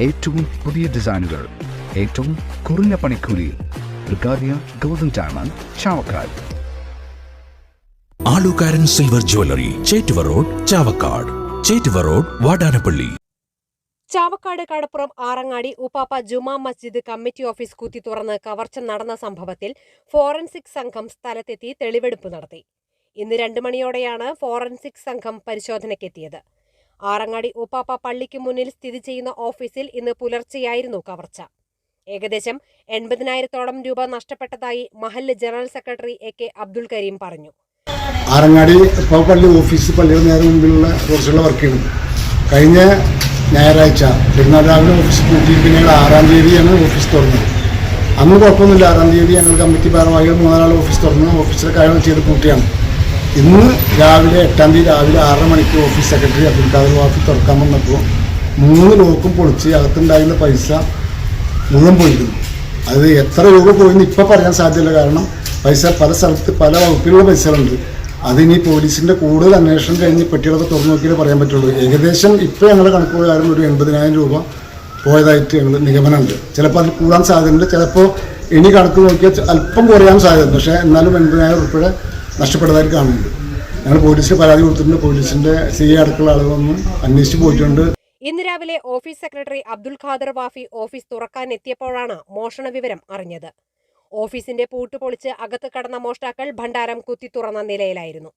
ഏറ്റവും പുതിയ ഡിസൈനുകൾ, ഏറ്റവും കുറഞ്ഞ പണിക്കൂലി. ബ്രിഗാദിയ golden diamond, Chavakkad. Alukaran silver jewellery, Chettuva road, Chavakkad. Chettuva road, Vadanappally. Chavakkad കടപ്പുറം ആറങ്ങാടി ഉപ്പാപ്പ ജുമാ മസ്ജിദ് കമ്മിറ്റി ഓഫീസ് കുത്തി തുറന്ന് കവർച്ച നടന്ന സംഭവത്തിൽ ഫോറൻസിക് സംഘം സ്ഥലത്തെത്തി തെളിവെടുപ്പ് നടത്തി. ഇന്ന് 2 മണിയോടെയാണ് ഫോറൻസിക് സംഘം പരിശോധനയ്ക്കെത്തിയത്. ആറങ്ങാടി ഉപ്പാപ്പ പള്ളിക്ക് മുന്നിൽ സ്ഥിതി ചെയ്യുന്ന ഓഫീസിൽ ഇന്ന് പുലർച്ചെയായിരുന്നു കവർച്ച. ഏകദേശം 80,000-ഓളം രൂപ നഷ്ടപ്പെട്ടതായി മഹല്ല് general secretary AK Abdul Kareem പറഞ്ഞു. ആറങ്ങാടി ഉപ്പാപ്പ പള്ളി ഓഫീസ് പള്ളിയുടെ നേരെ മുമ്പിലുള്ള കുറച്ചുള്ള വർക്ക് ചെയ്യുന്നത്. കഴിഞ്ഞ ഞായറാഴ്ച പെരുന്നാൾ രാവിലെ ഓഫീസ് പൂട്ടി, പിന്നീട് 6-ാം തീയതിയാണ് ഓഫീസ് തുറന്നത്. അന്ന് കുഴപ്പമൊന്നുമില്ല. 6-ാം തീയതി ഞങ്ങൾ കമ്മിറ്റി ഭാരവാഹികൾ 3 ആൾ ഓഫീസ് തുറന്ന് ഓഫീസിലെ കാര്യങ്ങൾ ചെയ്ത് പൂട്ടിയാണ്. ഇന്ന് രാവിലെ 8-ാം തീയതി രാവിലെ 6:30 മണിക്ക് ഓഫീസ് സെക്രട്ടറി അബ്ദുൽ ഖാദർ വാഫി തുറക്കാൻ വന്നപ്പോൾ 3 ലോക്കും പൊളിച്ച് അകത്തുണ്ടായിരുന്ന പൈസ മുഴുവൻ പോയിരുന്നു. അത് എത്ര രൂപ പോയിന്ന് ഇപ്പം പറയാൻ സാധ്യമല്ല. കാരണം പൈസ പല സ്ഥലത്ത് പല വകുപ്പിലുള്ള പൈസകളുണ്ട്. അതിനി പോലീസിൻ്റെ കൂടുതൽ അന്വേഷണം കഴിഞ്ഞ് പെട്ടികളൊക്കെ തുറന്നു നോക്കിയാലേ പറയാൻ പറ്റുള്ളൂ. ഏകദേശം ഇപ്പോൾ ഞങ്ങളുടെ കണക്ക് പ്രകാരം ഒരു 80,000 രൂപ പോയതായിട്ട് ഞങ്ങൾ നിഗമനമുണ്ട്. ചിലപ്പോൾ അതിൽ കൂടാൻ സാധ്യതയുണ്ട്. ചിലപ്പോൾ ഇനി കണക്ക് നോക്കിയാൽ അല്പം കുറയാൻ സാധ്യതയുണ്ട്. പക്ഷേ എന്നാലും 80,000 രൂപയുടെ നഷ്ടപ്പെട്ടതായിട്ട് കാണുന്നുണ്ട്. ഞങ്ങൾ പോലീസിന് പരാതി കൊടുത്തിട്ടുണ്ട്. പോലീസിൻ്റെ CA അടക്കമുള്ള ആളുകളൊന്നും അന്വേഷിച്ച് പോയിട്ടുണ്ട്. ഇന്ന് രാവിലെ office secretary Abdul Khader Wafy office തുറക്കാൻ എത്തിയപ്പോഴാണ് മോഷണ വിവരം അറിഞ്ഞത്. ഓഫീസിന്റെ പൂട്ട് പൊളിച്ച് അകത്ത് കടന്ന മോഷ്ടാക്കൾ ഭണ്ഡാരം കുത്തി തുറന്ന നിലയിലായിരുന്നു.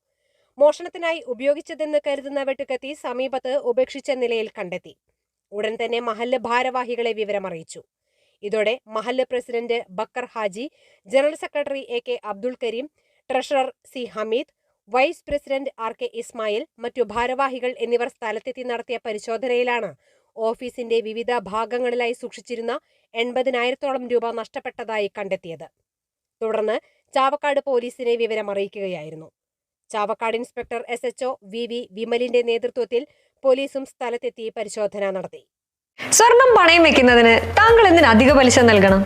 മോഷണത്തിനായി ഉപയോഗിച്ചതെന്ന് കരുതുന്ന വെട്ടുകത്തി സമീപത്ത് ഉപേക്ഷിച്ച നിലയിൽ കണ്ടെത്തി. ഉടൻ തന്നെ മഹല്ല് ഭാരവാഹികളെ വിവരമറിയിച്ചു. ഇതോടെ മഹല്ല് president Bakker Haji, general secretary AK Abdul Kareem, treasurer C Hameed, vice president RK Ismail, മറ്റു ഭാരവാഹികൾ എന്നിവർ സ്ഥലത്തെത്തി നടത്തിയ പരിശോധനയിലാണ് ഓഫീസിന്റെ വിവിധ ഭാഗങ്ങളിലായി സൂക്ഷിച്ചിരുന്ന 80,000-ഓളം രൂപ നഷ്ടപ്പെട്ടതായി കണ്ടെത്തിയത്. തുടർന്ന് ചാവക്കാട് പോലീസിനെ വിവരമറിയിക്കുകയായിരുന്നു. ചാവക്കാട് ഇൻസ്പെക്ടർ SHO VV വിമലിന്റെ നേതൃത്വത്തിൽ പോലീസും സ്ഥലത്തെത്തി പരിശോധന നടത്തി. സ്വർണം പണയം വെക്കുന്നതിന് താങ്കൾ എന്തിന് അധിക പലിശ നൽകണം?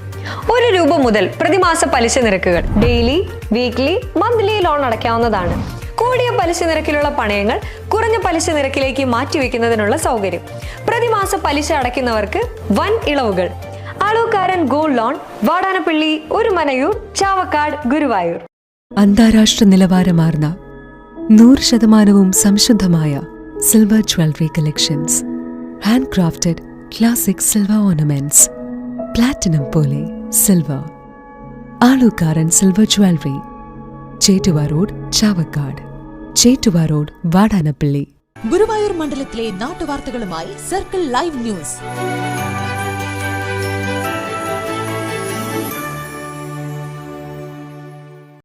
1 രൂപ മുതൽ പ്രതിമാസ പലിശ നിരക്കുകൾ ഡെയിലി, വീക്ക്ലി, മന്ത്ലി ലോൺ അടയ്ക്കാവുന്നതാണ്. കൂടിയ പലിശ നിരക്കിലുള്ള പണയങ്ങൾ കുറഞ്ഞ പലിശ നിരക്കിലേക്ക് മാറ്റിവെക്കുന്നതിനുള്ള സൗകര്യം. പ്രതിമാസ പലിശ അടയ്ക്കുന്നവർക്ക് വൻ ഇളവുകൾ. Alukaran gold loan, Vadanappally, Orumanayur, Chavakkad, Guruvayur. അന്താരാഷ്ട്ര നിലവാരമാർന്ന 100% സംശുദ്ധമായ silver jewellery collections. Hand crafted classic silver ornaments. Platinum പോലെ silver. Alukaran silver jewellery, Chettuva road, Chavakkad. Chettuva road, Vadanappally. Guruvayur മണ്ഡലത്തിലെ നാട്ടുവാർത്തകളുമായി സർക്കിൾ ലൈവ് ന്യൂസ്.